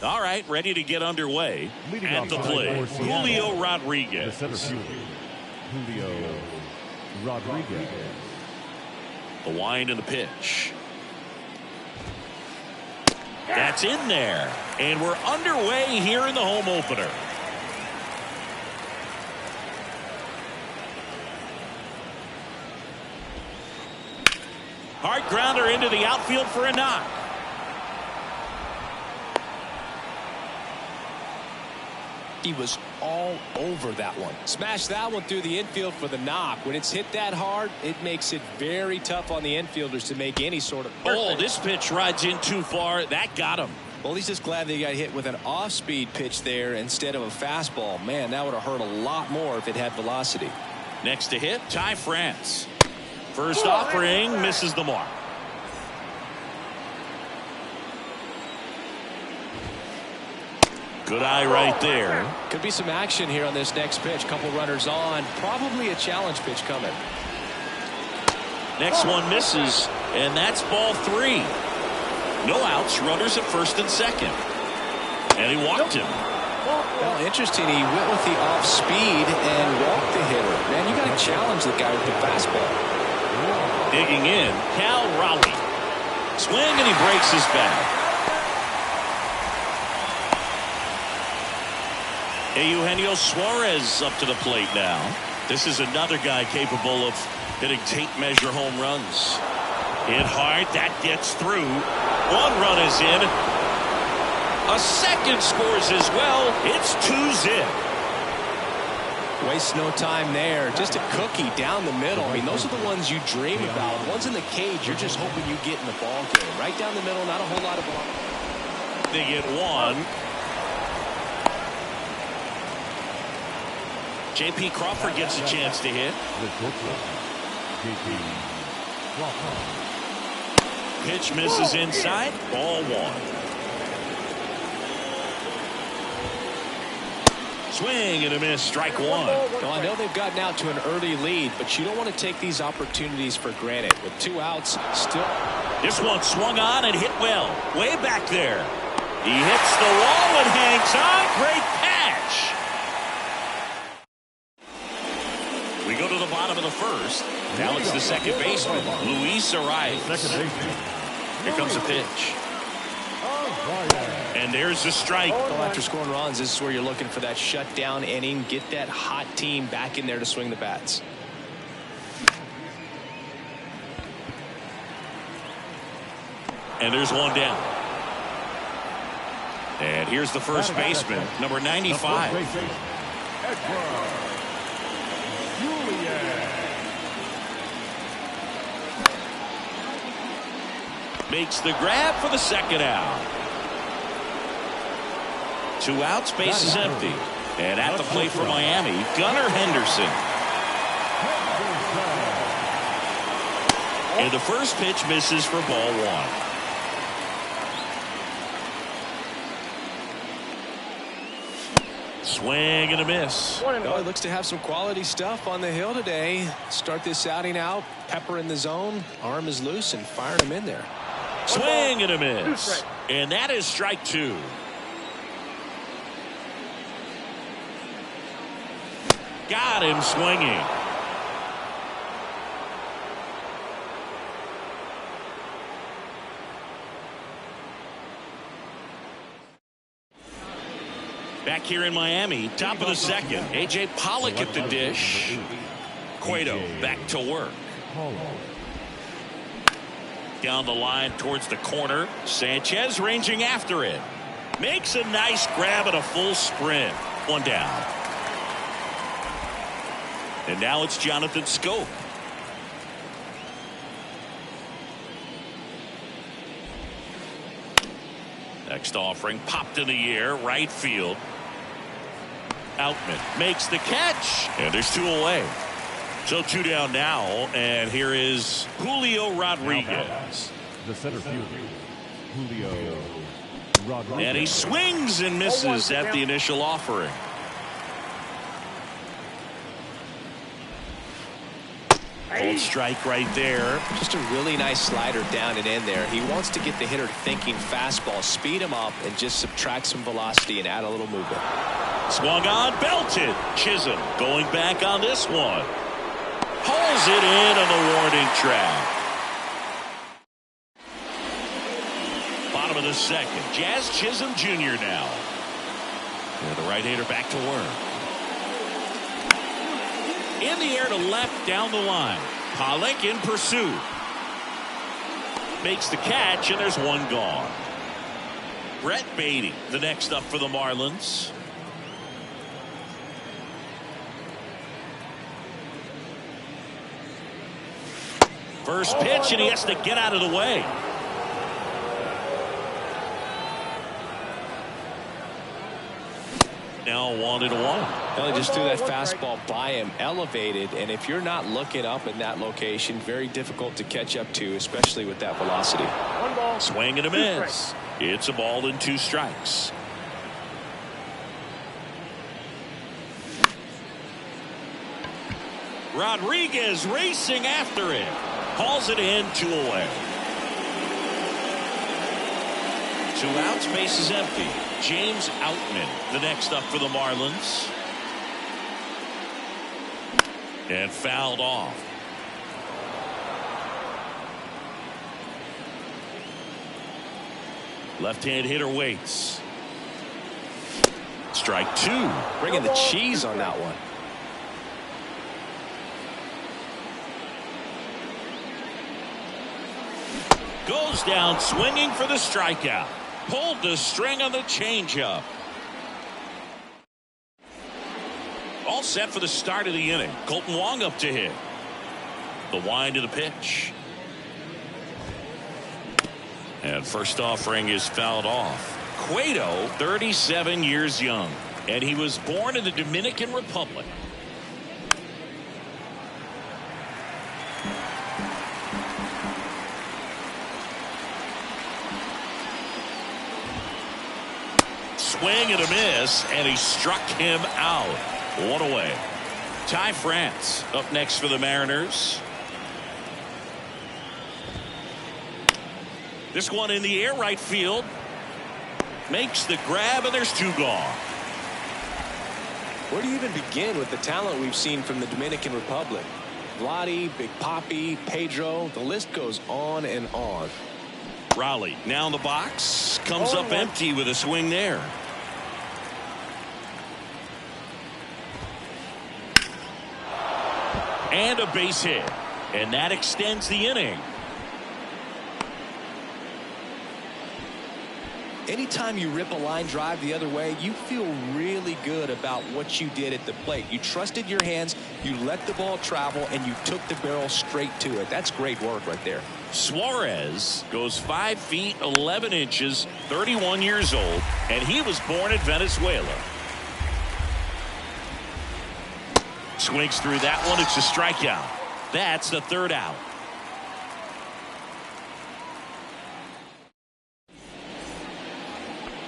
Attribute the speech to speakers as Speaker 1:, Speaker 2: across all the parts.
Speaker 1: All right, ready to get underway. At the plate, Julio Rodriguez.
Speaker 2: The center fielder, Julio Rodriguez.
Speaker 1: The wind and the pitch. That's in there. And we're underway here in the home opener. Hard grounder into the outfield for a knock.
Speaker 3: He was all over that one. Smashed that one through the infield for the knock. When it's hit that hard, it makes it very tough on the infielders to make any sort of.
Speaker 1: Oh, this pitch rides in too far. That got him.
Speaker 3: Well, he's just glad that he got hit with an off-speed pitch there instead of a fastball. Man, that would have hurt a lot more if it had velocity.
Speaker 1: Next to hit, Ty France. First offering misses the mark. Good eye right there.
Speaker 3: Could be some action here on this next pitch. Couple runners on. Probably a challenge pitch coming.
Speaker 1: Next one misses, and that's ball 3. No outs, runners at first and second. And he walked him.
Speaker 3: Well, interesting. He went with the off speed and walked the hitter. Man, you got to challenge the guy with the fastball.
Speaker 1: Digging in, Cal Raleigh. Swing, and he breaks his back. Eugenio Suarez up to the plate now. This is another guy capable of hitting tape measure home runs. Hit hard, that gets through. One run is in. A second scores as well. It's 2-zip.
Speaker 3: Waste no time there. Just a cookie down the middle. I mean, those are the ones you dream about. Ones in the cage, you're just hoping you get in the ball game. Right down the middle, not a whole lot of ball.
Speaker 1: They get one. J.P. Crawford gets a chance to hit. Pitch misses inside. Ball 1. Swing and a miss. Strike 1.
Speaker 3: Well, I know they've gotten out to an early lead, but you don't want to take these opportunities for granted. With 2 outs, still.
Speaker 1: This one swung on and hit well. Way back there. He hits the wall and hangs on. Great catch. We go to the bottom of the first. Now it's the second baseman, Luis Arias. Here comes a pitch. And there's the strike.
Speaker 3: Well, after scoring runs, this is where you're looking for that shutdown inning. Get that hot team back in there to swing the bats.
Speaker 1: And there's one down. And here's the first baseman, number 95. Makes the grab for the second out. 2 outs, base is empty. And at the plate for Miami, Gunnar Henderson. And the first pitch misses for ball 1. Swing and a miss.
Speaker 3: Well, he looks to have some quality stuff on the hill today. Start this outing out. Pepper in the zone. Arm is loose and firing him in there.
Speaker 1: Swing and a miss. And that is strike 2. Got him swinging. Back here in Miami, top of the second. A.J. Pollock at the dish. Cueto back to work. Down the line towards the corner. Sanchez ranging after it. Makes a nice grab and a full sprint. One down. And now it's Jonathan Schoop. next offering. Popped in the air, right field. Outman makes the catch, and there's 2 away. So 2 down now, and here is Julio Rodriguez.
Speaker 2: The center fielder, Julio Rodriguez.
Speaker 1: And he swings and misses at the initial offering. Cold strike right there.
Speaker 3: Just a really nice slider down and in there. He wants to get the hitter thinking fastball, speed him up, and just subtract some velocity and add a little movement.
Speaker 1: Swung on, belted. Chisholm going back on this one. Hauls it in on the warning track. Bottom of the second. Jazz Chisholm Jr. now. And the right-hander back to work. In the air to left down the line. Pollock in pursuit. Makes the catch, and there's 1 gone. Brett Baty, the next up for the Marlins. First pitch, and he has to get out of the way. Now 1-1.
Speaker 3: Well, he just threw that fastball by him, elevated, and if you're not looking up in that location, very difficult to catch up to, especially with that velocity.
Speaker 1: Swing and a miss. It's a ball and 2 strikes. Rodriguez racing after it. Hauls it in, 2 away. 2 outs, base is empty. James Outman, the next up for the Marlins. And fouled off. Left-hand hitter waits. Strike 2.
Speaker 3: Bringing the cheese on that one.
Speaker 1: Goes down swinging for the strikeout. Pulled the string on the changeup. All set for the start of the inning. Colton Wong up to hit. The wind of the pitch. And first offering is fouled off. Cueto, 37 years young, and he was born in the Dominican Republic. Swing and a miss, and he struck him out. 1 away. Ty France up next for the Mariners. This one in the air, right field. Makes the grab, and there's 2 gone.
Speaker 3: Where do you even begin with the talent we've seen from the Dominican Republic? Vladdy, Big Papi, Pedro, the list goes on and on.
Speaker 1: Raleigh now in the box. Comes up empty with a swing there. And a base hit. And that extends the inning.
Speaker 3: Anytime you rip a line drive the other way, you feel really good about what you did at the plate. You trusted your hands, you let the ball travel, and you took the barrel straight to it. That's great work right there.
Speaker 1: Suarez goes 5 feet 11 inches, 31 years old, and he was born in Venezuela. Swings through that one. It's a strikeout. That's the 3rd out.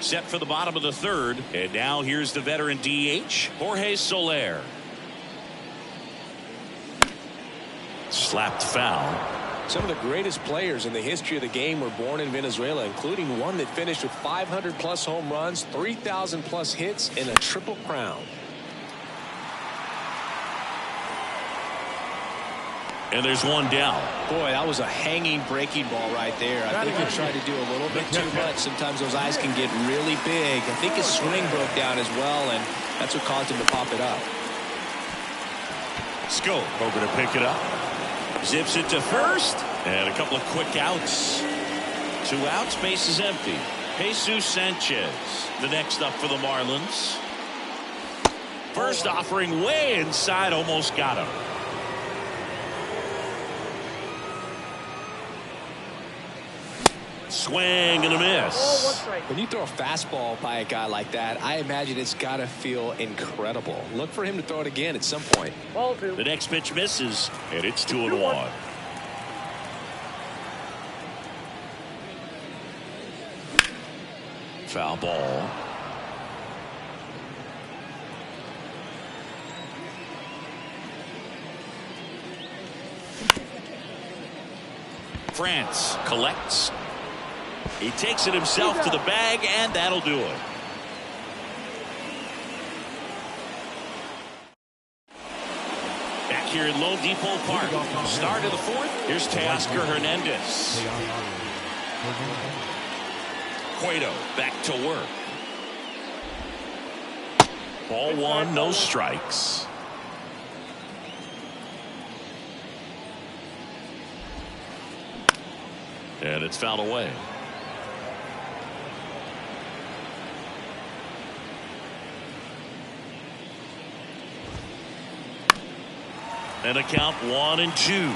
Speaker 1: Set for the bottom of the 3rd, and now here's the veteran DH, Jorge Soler. Slapped foul.
Speaker 3: Some of the greatest players in the history of the game were born in Venezuela, including one that finished with 500+ home runs, 3,000+ hits, and a triple crown.
Speaker 1: And there's 1 down.
Speaker 3: Boy, that was a hanging breaking ball right there. I think he tried to do a little bit too much. Sometimes those eyes can get really big. I think his swing broke down as well, and that's what caused him to pop it up.
Speaker 1: Schoop hoping to pick it up. Zips it to first, and a couple of quick outs. 2 outs, base is empty. Jesus Sanchez, the next up for the Marlins. First offering way inside, almost got him. Swing and a miss.
Speaker 3: When you throw a fastball by a guy like that, I imagine it's got to feel incredible. Look for him to throw it again at some point.
Speaker 1: The next pitch misses, and it's 2-1. Foul ball. France collects. He takes it himself to the bag, and that'll do it. Back here in Lone Depot Park. Start of the fourth. Here's Teoscar Hernandez. Cueto back to work. Ball one, no strikes. And it's fouled away. And a count 1-2.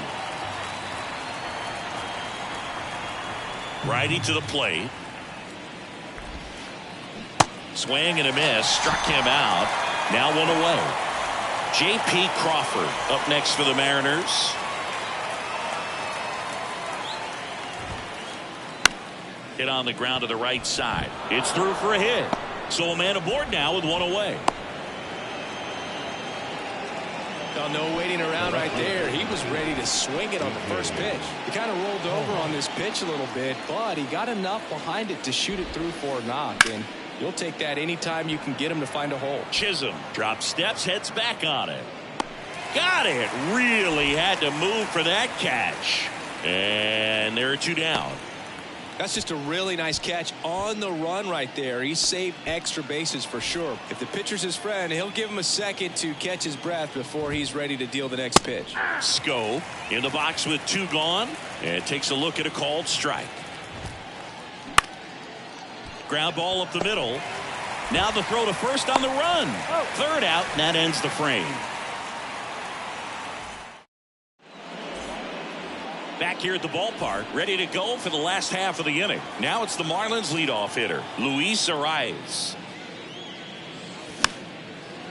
Speaker 1: Righty to the plate. Swing and a miss. Struck him out. Now one away. J.P. Crawford up next for the Mariners. Hit on the ground to the right side. It's through for a hit. So a man aboard now with one away.
Speaker 3: Oh, no waiting around right there. He was ready to swing it on the first pitch. He kind of rolled over on this pitch a little bit, but he got enough behind it to shoot it through for a knock. And you'll take that anytime you can get him to find a hole.
Speaker 1: Chisholm drops steps, heads back on it. Got it. Really had to move for that catch. And there are two down.
Speaker 3: That's just a really nice catch on the run right there. He saved extra bases for sure. If the pitcher's his friend, he'll give him a second to catch his breath before he's ready to deal the next pitch.
Speaker 1: Scope in the box with two gone and takes a look at a called strike. Ground ball up the middle. Now the throw to first on the run. Third out, and that ends the frame. Back here at the ballpark, ready to go for the last half of the inning. Now it's the Marlins leadoff hitter, Luis Arraez.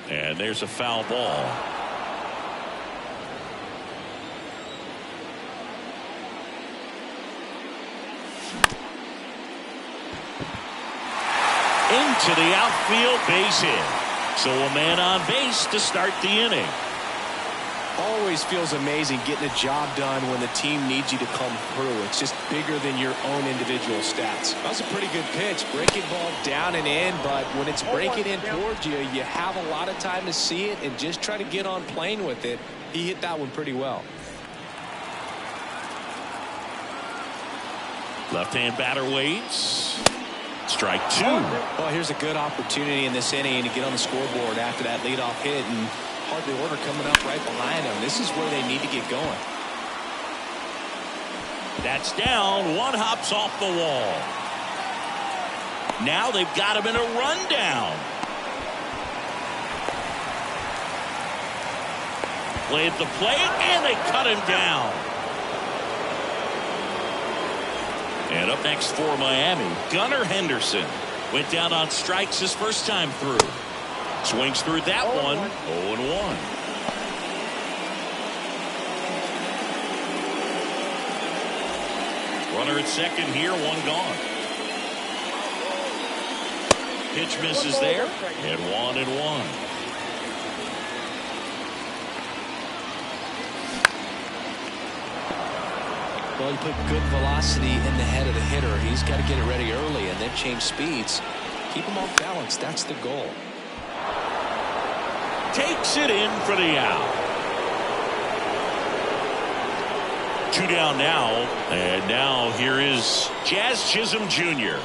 Speaker 1: And there's a foul ball. Into the outfield, base hit. So a man on base to start the inning.
Speaker 3: Always feels amazing getting a job done when the team needs you to come through. It's just bigger than your own individual stats. That was a pretty good pitch. Breaking ball down and in, but when it's breaking in towards you, you have a lot of time to see it and just try to get on plane with it. He hit that one pretty well.
Speaker 1: Left-hand batter waits. Strike two.
Speaker 3: Well, here's a good opportunity in this inning to get on the scoreboard after that leadoff hit, and hardly order coming up right behind them. This is where they need to get going.
Speaker 1: That's down. One hops off the wall. Now they've got him in a rundown. Play at the plate, and they cut him down. And up next for Miami, Gunnar Henderson. Went down on strikes his first time through. Swings through that one. 0-1. Runner at second here, one gone. Pitch misses there, and 1-1.
Speaker 3: Well, you put good velocity in the head of the hitter. He's got to get it ready early and then change speeds. Keep him off balance. That's the goal.
Speaker 1: Takes it in for the out. Two down now, and now here is Jazz Chisholm Jr.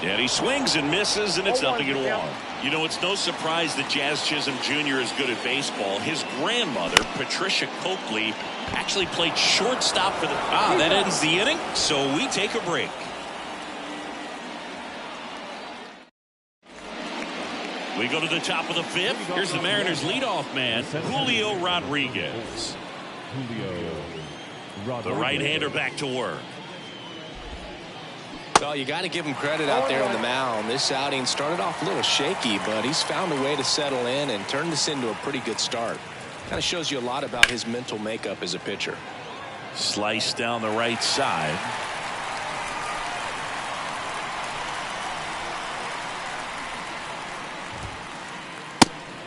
Speaker 1: And he swings and misses, and it's 0-1. You know, it's no surprise that Jazz Chisholm Jr. is good at baseball. His grandmother, Patricia Coakley, actually played shortstop for the... that ends the inning, so we take a break. We go to the top of the fifth. Here's the Mariners' leadoff man, Julio Rodriguez. The right-hander back to work.
Speaker 3: Well, you got to give him credit out there on the mound. This outing started off a little shaky, but he's found a way to settle in and turn this into a pretty good start. Kind of shows you a lot about his mental makeup as a pitcher.
Speaker 1: Slice down the right side.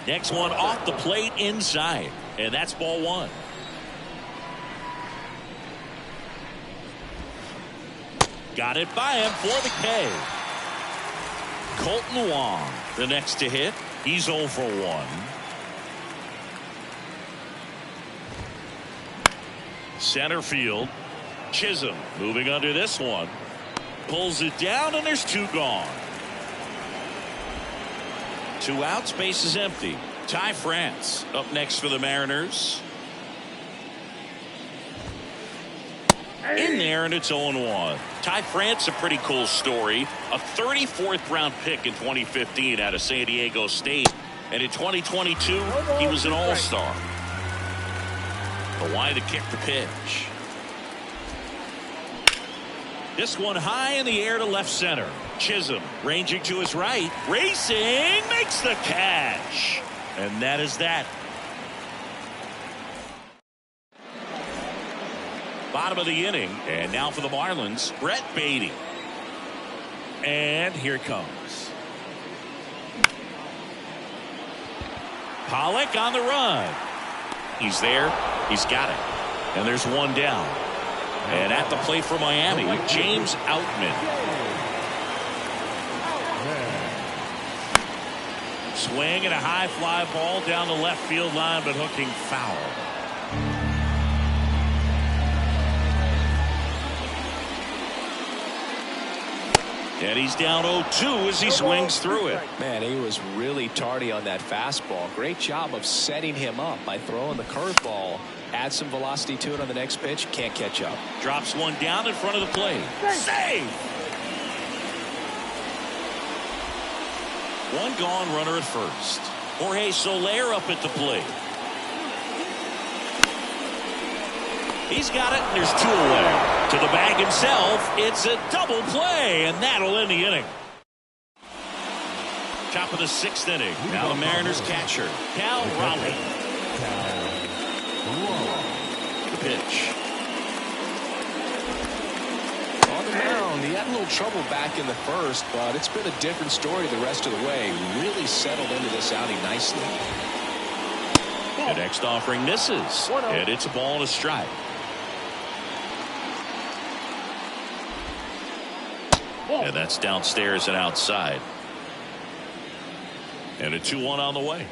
Speaker 1: Next one off the plate inside, and that's ball one. Got it by him for the K. Colton Wong, the next to hit. He's 0 for 1. Center field. Chisholm moving under this one. Pulls it down, and there's 2 gone. 2 outs, base is empty. Ty France up next for the Mariners. In there, and it's 0-1. Ty France, a pretty cool story. A 34th round pick in 2015 out of San Diego State. And in 2022, he was an all-star. But why to kick the pitch? This one high in the air to left center. Chisholm ranging to his right. Racing, makes the catch. And that is that. Bottom of the inning, and now for the Marlins, Brett Baty. And here it comes. Pollock on the run. He's there. He's got it. And there's 1 down. And at the plate for Miami, James Outman. Swing and a high fly ball down the left field line, but hooking foul. And he's down 0-2 as he swings through it.
Speaker 3: Man, he was really tardy on that fastball. Great job of setting him up by throwing the curveball. Add some velocity to it on the next pitch. Can't catch up.
Speaker 1: Drops one down in front of the plate. Save! 1 gone, runner at first. Jorge Soler up at the plate. He's got it, and there's 2 away. To the bag himself, it's a double play, and that'll end the inning. Top of the 6th inning. Now the Mariners catcher, Cal Raleigh. The pitch.
Speaker 3: On the mound, he had a little trouble back in the first, but it's been a different story the rest of the way. Really settled into this outing nicely.
Speaker 1: The next offering misses, and it's a ball and a strike. And that's downstairs and outside. And a 2-1 on the way.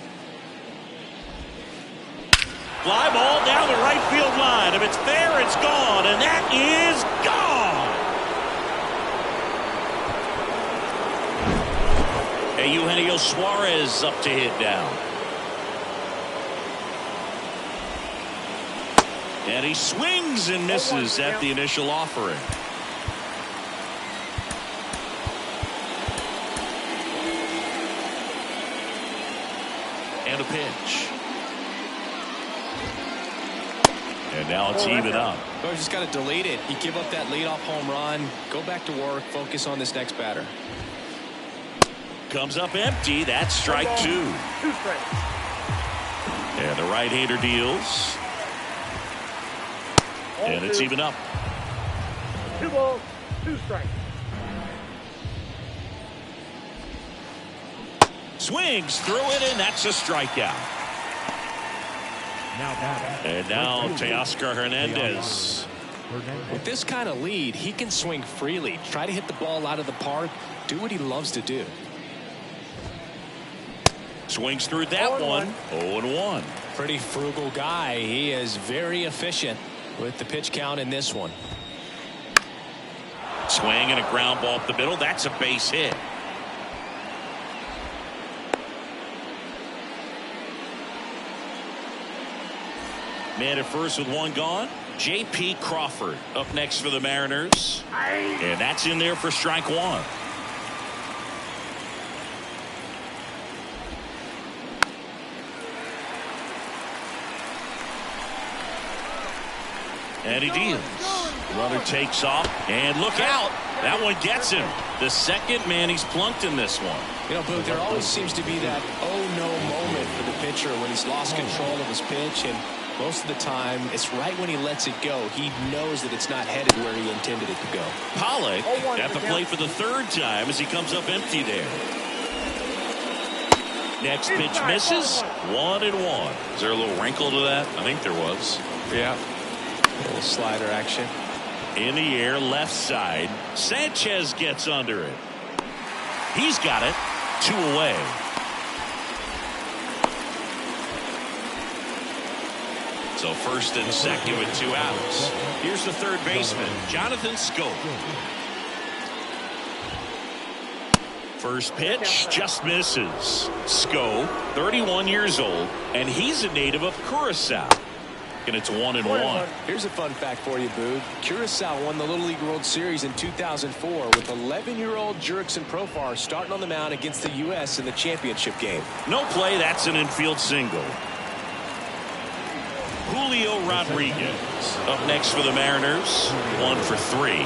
Speaker 1: Fly ball down the right field line. If it's there, it's gone. And that is gone. And Eugenio Suarez up to hit down. And he swings and misses at the initial offering. And a pitch. And now it's even up.
Speaker 3: Oh, just got to delete it. You give up that leadoff home run. Go back to work. Focus on this next batter.
Speaker 1: Comes up empty. That's strike 2.
Speaker 4: 2 strikes.
Speaker 1: And the right-hander deals. And it's even up.
Speaker 4: 2 balls, 2 strikes.
Speaker 1: Swings through it, and that's a strikeout. And now Teoscar Hernandez.
Speaker 3: With this kind of lead, he can swing freely. Try to hit the ball out of the park. Do what he loves to do.
Speaker 1: Swings through that one. 0-1.
Speaker 3: Pretty frugal guy. He is very efficient with the pitch count in this one.
Speaker 1: Swing and a ground ball up the middle. That's a base hit. Man at first with 1 gone. J.P. Crawford up next for the Mariners. And that's in there for strike 1. And he deals. Runner takes off. And look out. That one gets him. The second man he's plunked in this one.
Speaker 3: You know, Booth, there always seems to be that oh-no moment for the pitcher when he's lost control of his pitch. And most of the time, it's right when he lets it go. He knows that it's not headed where he intended it to go.
Speaker 1: Pollock at the plate for the third time as he comes up empty there. Next pitch misses. 1-1. Is there a little wrinkle to that? I think there was.
Speaker 3: Yeah. A little slider action.
Speaker 1: In the air, left side. Sanchez gets under it. He's got it. 2 away. So first and second with 2 outs. Here's the third baseman, Jonathan Schoop. First pitch just misses. Schoop, 31 years old, and he's a native of Curacao. And it's 1-1.
Speaker 3: Here's a fun fact for you, Boo. Curacao won the Little League World Series in 2004 with 11-year-old Jurickson Profar starting on the mound against the U.S. in the championship game.
Speaker 1: No play. That's an infield single. Julio Rodriguez up next for the Mariners. 1 for 3.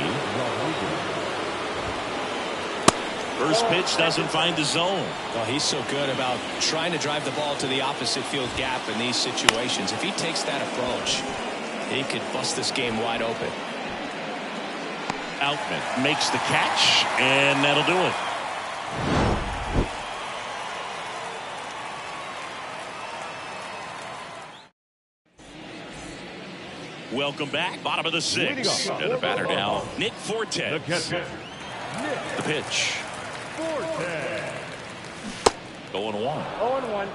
Speaker 1: First pitch doesn't find the zone.
Speaker 3: Well, he's so good about trying to drive the ball to the opposite field gap in these situations. If he takes that approach, he could bust this game wide open.
Speaker 1: Outman makes the catch, and that'll do it. Welcome back. Bottom of the 6th. And the batter now, Nick Fortes. The pitch. 0-1.
Speaker 4: 0-1.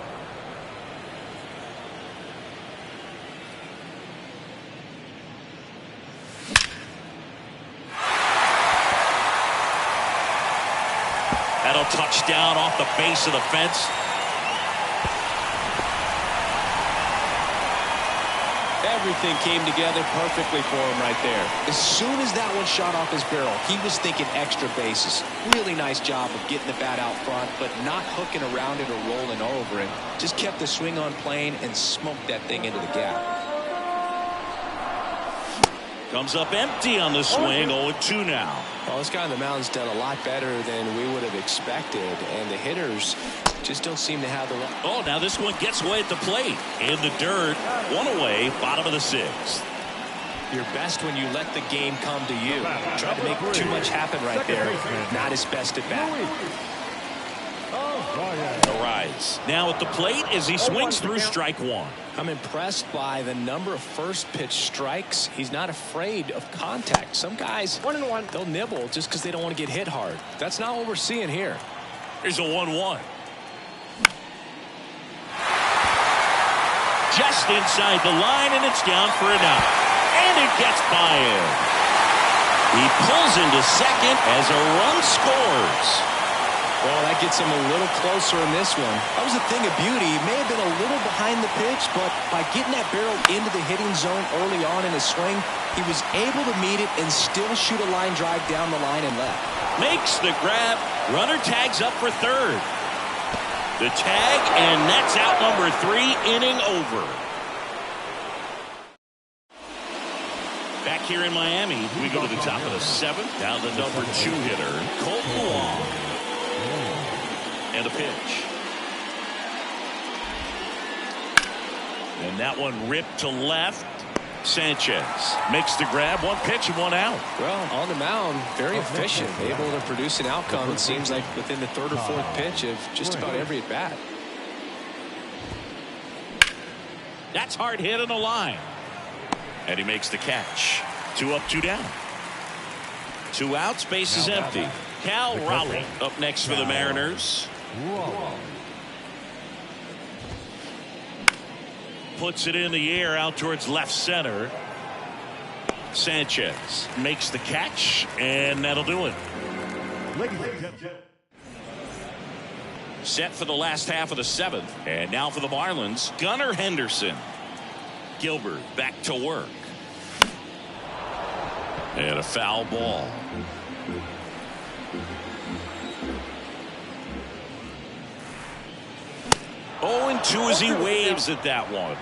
Speaker 1: That'll touch down off the base of the fence.
Speaker 3: Everything came together perfectly for him right there. As soon as that one shot off his barrel, he was thinking extra bases. Really nice job of getting the bat out front, but not hooking around it or rolling over it. Just kept the swing on plane and smoked that thing into the gap.
Speaker 1: Comes up empty on the swing. 0-2 now.
Speaker 3: Well, this guy on the mound's done a lot better than we would have expected, and the hitters just don't seem to have the...
Speaker 1: Oh, now this one gets away at the plate. In the dirt. 1 away. Bottom of the 6th.
Speaker 3: You're best when you let the game come to you. Try to make too much happen right there. Not his best at bat.
Speaker 1: The rise. Now at the plate as he swings through strike 1.
Speaker 3: I'm impressed by the number of first pitch strikes. He's not afraid of contact. Some guys,
Speaker 4: 1-1.
Speaker 3: they'll nibble just because they don't want to get hit hard. That's not what we're seeing here.
Speaker 1: Here's a 1-1. Just inside the line, and it's down for an out. And it gets by him. He pulls into second as a run scores.
Speaker 3: Well, that gets him a little closer in this one. That was a thing of beauty. He may have been a little behind the pitch, but by getting that barrel into the hitting zone early on in his swing, he was able to meet it and still shoot a line drive down the line and left.
Speaker 1: Makes the grab. Runner tags up for third. The tag, and that's out number 3, inning over. Back here in Miami, we go to the top of the 7th. Now the number 2 hitter, Colton Wong. And a pitch. And that one ripped to left. Sanchez makes the grab. 1 pitch and 1 out.
Speaker 3: Well, on the mound, very efficient. Able to produce an outcome, it seems like, within the 3rd or 4th pitch of just about every at bat.
Speaker 1: That's hard hit on the line. And he makes the catch. 2 up, 2 down. 2 outs, base is empty. Cal Raleigh up next for the Mariners. Puts it in the air out towards left center. Sanchez makes the catch, and that'll do it. Set for the last half of the 7th. And now for the Marlins, Gunnar Henderson. Gilbert back to work. And a foul ball. 0-2 as he waves at that one.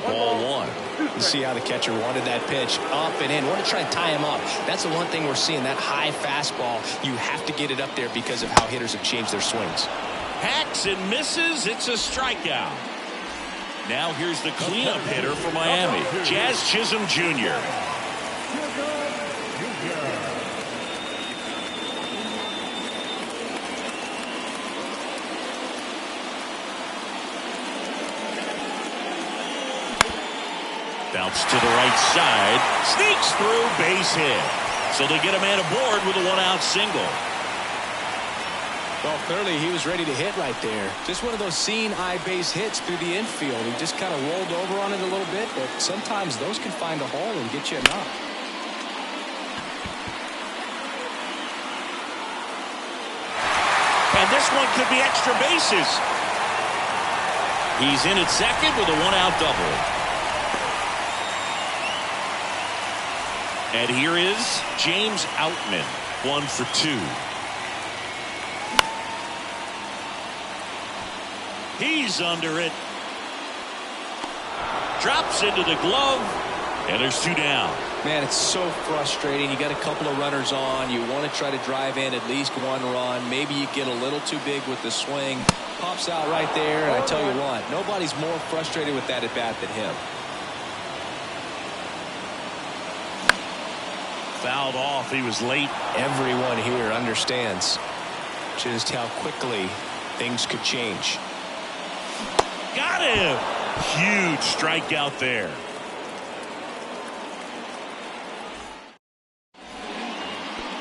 Speaker 1: Ball one.
Speaker 3: You see how the catcher wanted that pitch up and in. Want to try to tie him up. That's the one thing we're seeing, that high fastball. You have to get it up there because of how hitters have changed their swings.
Speaker 1: Hacks and misses. It's a strikeout. Now here's the cleanup hitter for Miami, Jazz Chisholm Jr. Bounce to the right side. Sneaks through, base hit. So they get a man aboard with a one-out single.
Speaker 3: Well, clearly he was ready to hit right there. Just one of those seeing eye base hits through the infield. He just kind of rolled over on it a little bit, but sometimes those can find a hole and get you a knock.
Speaker 1: And this one could be extra bases. He's in at second with a one-out double. And here is James Outman, 1 for 2. He's under it. Drops into the glove, and there's 2 down.
Speaker 3: Man, it's so frustrating. You got a couple of runners on. You want to try to drive in at least one run. Maybe you get a little too big with the swing. Pops out right there, and I tell you what, nobody's more frustrated with that at bat than him.
Speaker 1: Fouled off. He was late.
Speaker 3: Everyone here understands just how quickly things could change.
Speaker 1: Got him. Huge strikeout there.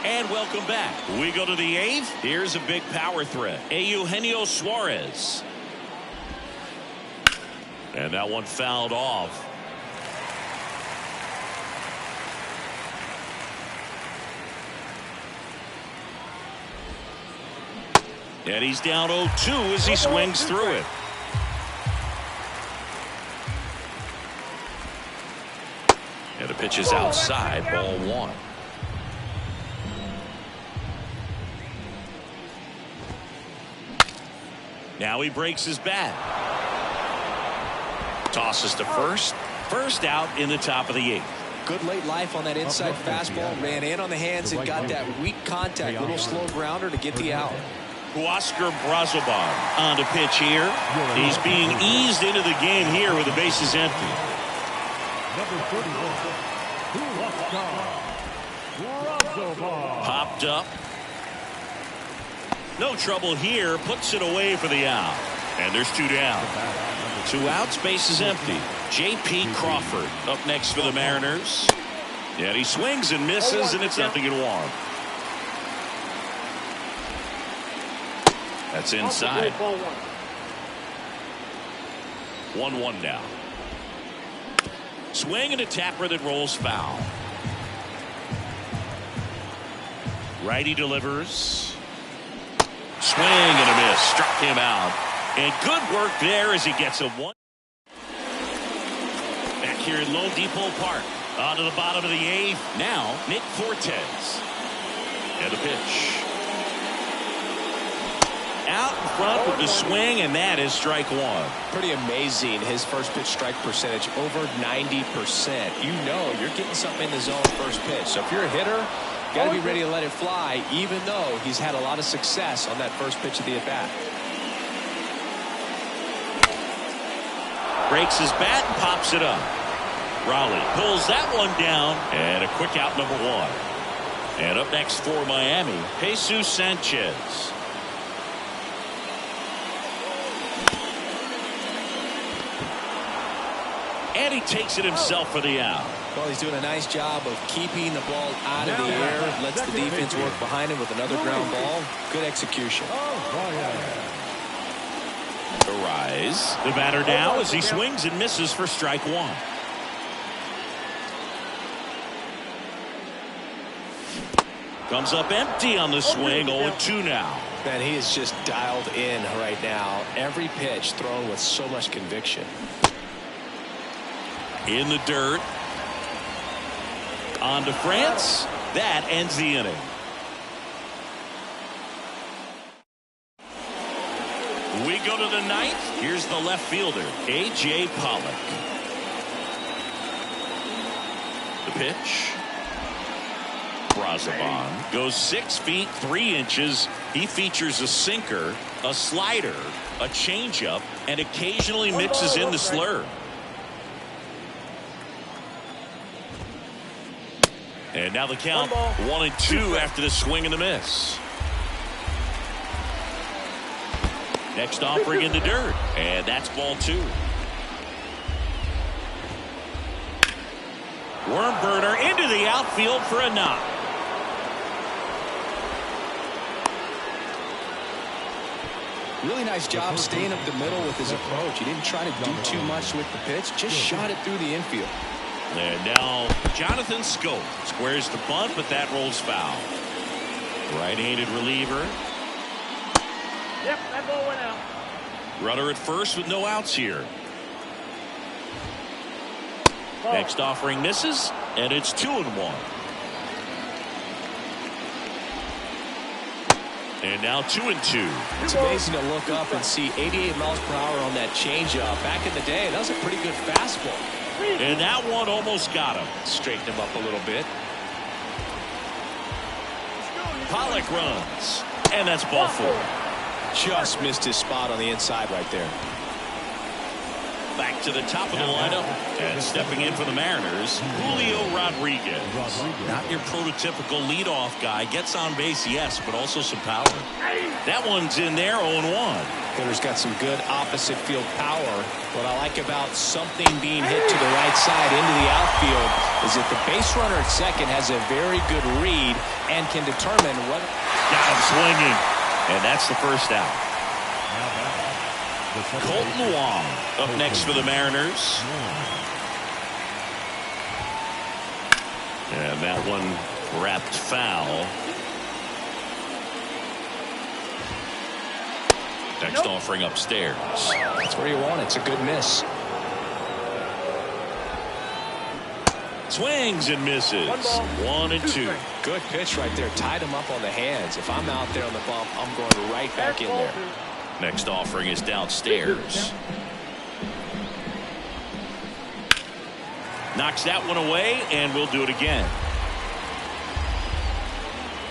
Speaker 1: And welcome back. We go to the 8th. Here's a big power threat. Eugenio Suarez. And that one fouled off. And he's down 0-2 as he swings through it. And the pitch is outside, ball 1. Now he breaks his bat. Tosses to first. First out in the top of the 8th.
Speaker 3: Good late life on that inside fastball. Ran in on the hands and got that weak contact. Little slow grounder to get the out.
Speaker 1: Huascar Brazoban on to pitch here. He's being eased into the game here with the bases empty. Popped up. No trouble here. Puts it away for the out. And there's 2 down. 2 outs, bases empty. J.P. Crawford up next for the Mariners. And he swings and misses, and it's 0-1. That's inside. 1-1 now. Swing and a tapper that rolls foul. Righty delivers. Swing and a miss. Struck him out. And good work there as he gets a 1. Back here in Lone Depot Park. On to the bottom of the 8th. Now, Nick Fortes. And the pitch. Out in front with the swing, and that is strike 1.
Speaker 3: Pretty amazing. His first pitch strike percentage over 90%. You know you're getting something in the zone first pitch. So if you're a hitter, you got to be ready to let it fly, even though he's had a lot of success on that first pitch of the at bat.
Speaker 1: Breaks his bat and pops it up. Raleigh pulls that one down, and a quick out, number 1. And up next for Miami, Jesus Sanchez. And he takes it himself for the out.
Speaker 3: Well, he's doing a nice job of keeping the ball out of the air. Lets the defense work behind him with another ground ball. Good execution.
Speaker 1: The rise. The batter now as he swings and misses for strike 1. Comes up empty on the swing. 0-2 now.
Speaker 3: Man, he is just dialed in right now. Every pitch thrown with so much conviction.
Speaker 1: In the dirt. On to France. That ends the inning. We go to the 9th. Here's the left fielder, A.J. Pollock. pitch. Brazoban goes 6 feet 3 inches. He features a sinker, a slider, a changeup, and occasionally mixes in the slur. And now the count 1-2 after the swing and the miss. Next offering in the dirt, and that's ball 2. Worm burner into the outfield for a knock.
Speaker 3: Really nice job staying up the middle with his approach. He didn't try to do too much with the pitch, just shot it through the infield.
Speaker 1: And now Jonathan Schoop squares the bunt, but that rolls foul. Right-handed reliever.
Speaker 4: Yep, that ball went out.
Speaker 1: Runner at first with no outs here.
Speaker 4: Ball.
Speaker 1: Next offering misses, and it's 2-1. And now 2-2.
Speaker 3: It's amazing to look up and see 88 miles per hour on that changeup. Back in the day, that was a pretty good fastball.
Speaker 1: And that one almost got him.
Speaker 3: Straighten him up a little bit.
Speaker 1: Pollock runs, and that's ball 4.
Speaker 3: Just missed his spot on the inside right there.
Speaker 1: Back to the top of the lineup, and stepping in for the Mariners, Julio Rodriguez. Not your prototypical leadoff guy. Gets on base, yes, but also some power. That one's in there, 0-1.
Speaker 3: Hitter's got some good opposite field power. What I like about something being hit to the right side into the outfield is that the base runner at second has a very good read and can determine what.
Speaker 1: Got him swinging, and that's the first out. Colton Wong up next for the Mariners. And that one wrapped foul. Next offering upstairs.
Speaker 3: That's where you want it. It's a good miss.
Speaker 1: Swings and misses. 1-2.
Speaker 3: Good pitch right there. Tied him up on the hands. If I'm out there on the bump, I'm going right back in there.
Speaker 1: Next offering is downstairs. Knocks that one away, and we'll do it again.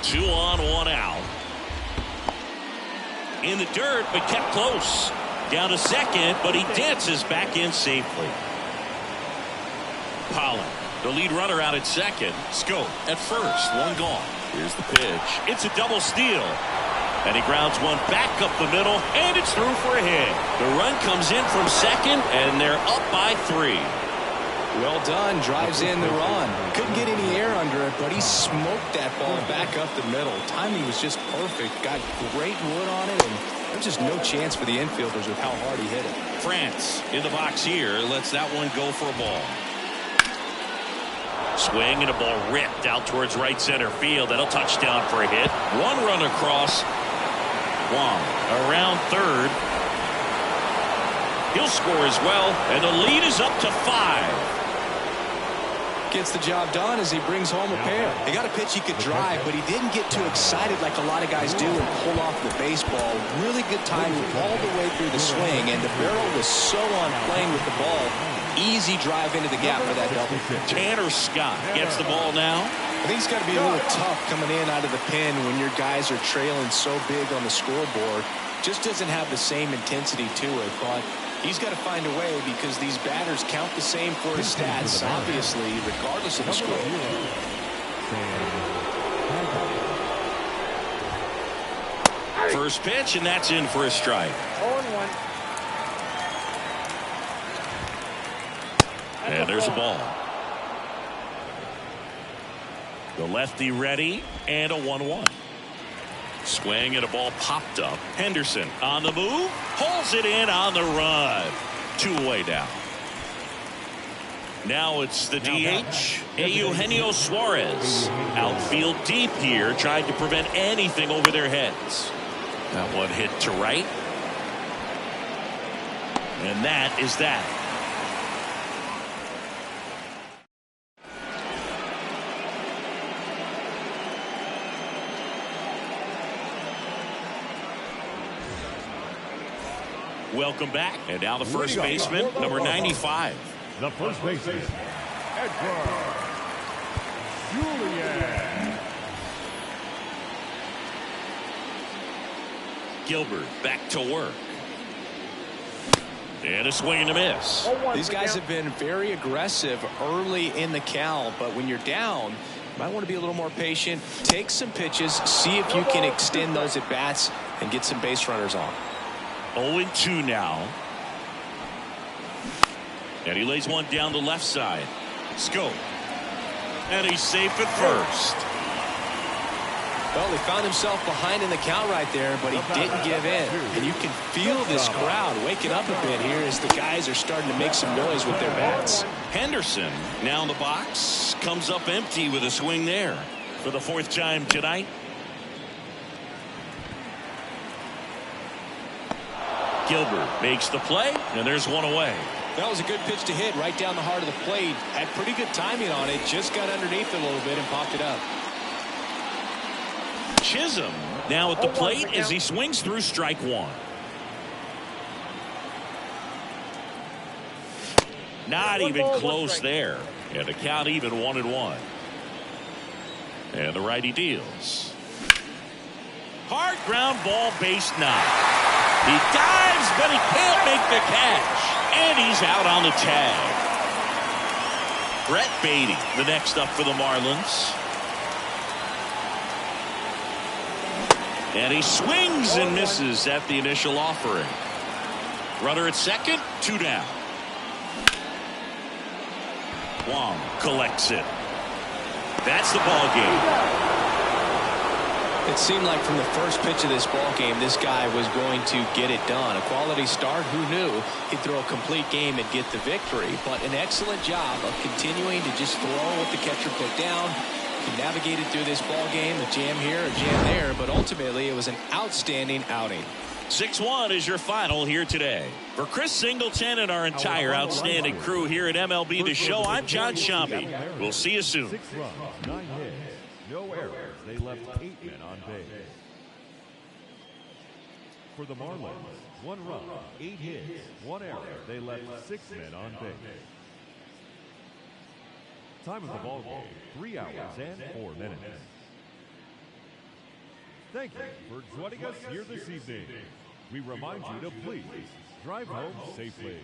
Speaker 1: 2 on, 1 out. In the dirt, but kept close. Down to second, but he dances back in safely. Pollock, the lead runner, out at second. Schoop at first, 1 gone. Here's the pitch. It's a double steal. And he grounds one back up the middle, and it's through for a hit. The run comes in from second, and they're up by 3.
Speaker 3: Well done. Drives in the run. Couldn't get any air under it, but he smoked that ball back up the middle. Timing was just perfect. Got great wood on it, and there's just no chance for the infielders with how hard he hit it.
Speaker 1: France in the box here. Lets that one go for a ball. Swing and a ball ripped out towards right center field. That'll touch down for a hit. 1 run across. Wong around third. He'll score as well, and the lead is up to 5.
Speaker 3: Gets the job done as he brings home a pair. He got a pitch he could drive, but he didn't get too excited like a lot of guys do and pull off the baseball. Really good timing all the way through the swing, and the barrel was so on plane with the ball. Easy drive into the gap for that double.
Speaker 1: Tanner Scott gets the ball now.
Speaker 3: I think it's got to be a little tough coming in out of the pen when your guys are trailing so big on the scoreboard. Just doesn't have the same intensity to it, but he's got to find a way because these batters count the same for his stats, obviously, regardless of the score.
Speaker 1: First pitch, and that's in for a strike.
Speaker 4: 0-1.
Speaker 1: And there's a ball. The lefty ready, and a 1-1. Swing and a ball popped up. Henderson on the move, pulls it in on the run. 2 away now. Now it's the DH, Eugenio Suarez. Outfield deep here, tried to prevent anything over their heads. That one hit to right. And that is that. Welcome back. And now the first baseman, number 95.
Speaker 2: The first baseman, Edgar Julian.
Speaker 1: Gilbert back to work. And a swing and a miss.
Speaker 3: These guys have been very aggressive early in the count, but when you're down, you might want to be a little more patient. Take some pitches, see if you can extend those at bats and get some base runners on.
Speaker 1: 0-2 now. And he lays one down the left side. Scope. And he's safe at first.
Speaker 3: Well, he found himself behind in the count right there, but he didn't give in. And you can feel this crowd waking up a bit here as the guys are starting to make some noise with their bats.
Speaker 1: Henderson now in the box. Comes up empty with a swing there for the 4th time tonight. Gilbert makes the play, and there's one away.
Speaker 3: That was a good pitch to hit right down the heart of the plate. Had pretty good timing on it. Just got underneath it a little bit and popped it up.
Speaker 1: Chisholm now at the plate as he swings through strike one. Not even close there. And the count even 1-1. And the righty deals. Hard ground ball, base 9. He dives, but he can't make the catch. And he's out on the tag. Brett Baty, the next up for the Marlins. And he swings and misses at the initial offering. Runner at second, 2 down. Wong collects it. That's the ball game.
Speaker 3: It seemed like from the first pitch of this ball game, this guy was going to get it done. A quality start. Who knew he'd throw a complete game and get the victory? But an excellent job of continuing to just throw what the catcher put down. He navigated through this ball game, a jam here, a jam there, but ultimately it was an outstanding outing.
Speaker 1: 6-1 is your final here today. For Chris Singleton and our entire outstanding crew here at MLB The Show, I'm John Sciambi. We'll see you soon.
Speaker 2: 6 runs, 9 hits, no errors. They left 8 men on base. For the Marlins, 1 run, 8 hits, 1 error. They left 6 men on base. Time of the ball game, 3 hours and 4 minutes. Thank you for joining us here this evening. We remind you to please drive home safely.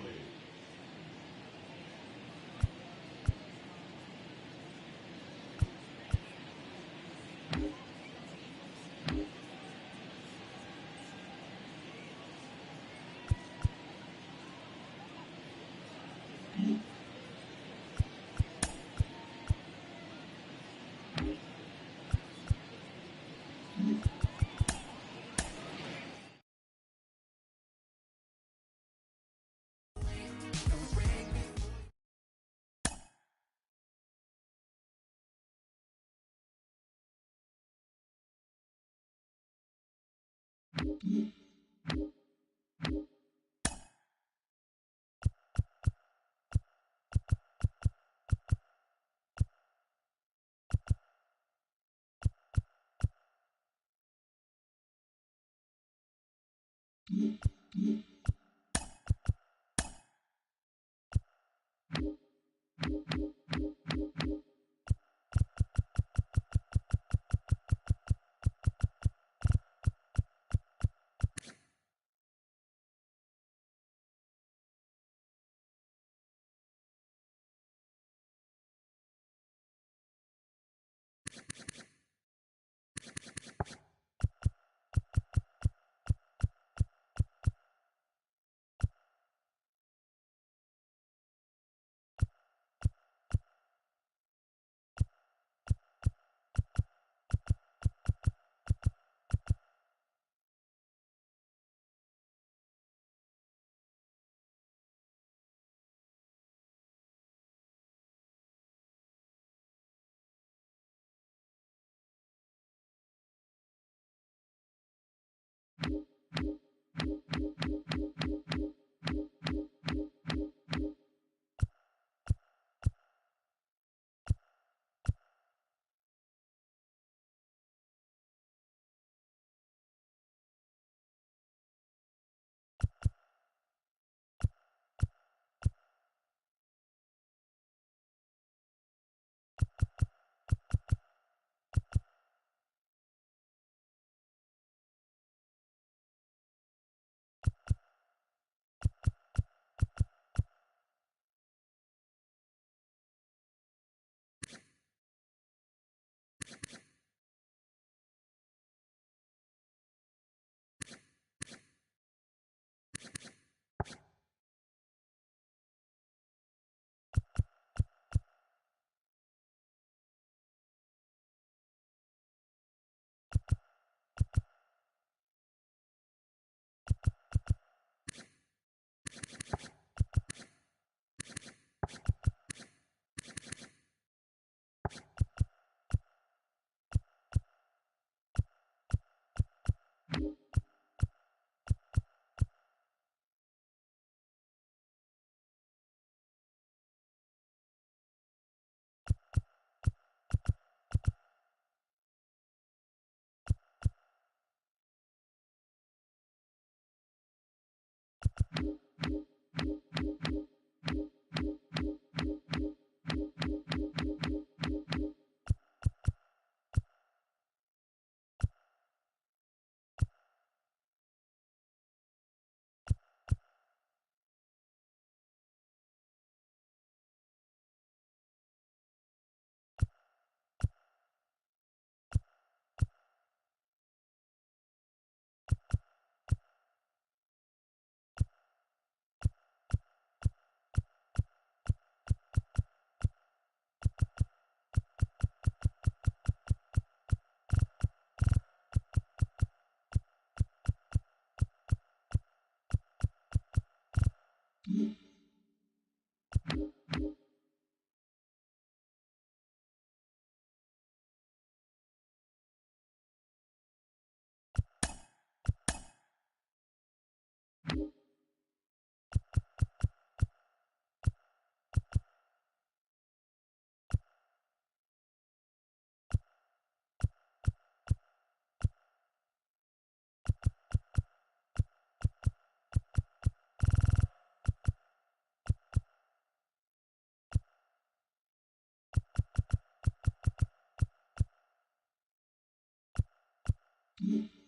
Speaker 5: Mm-hmm.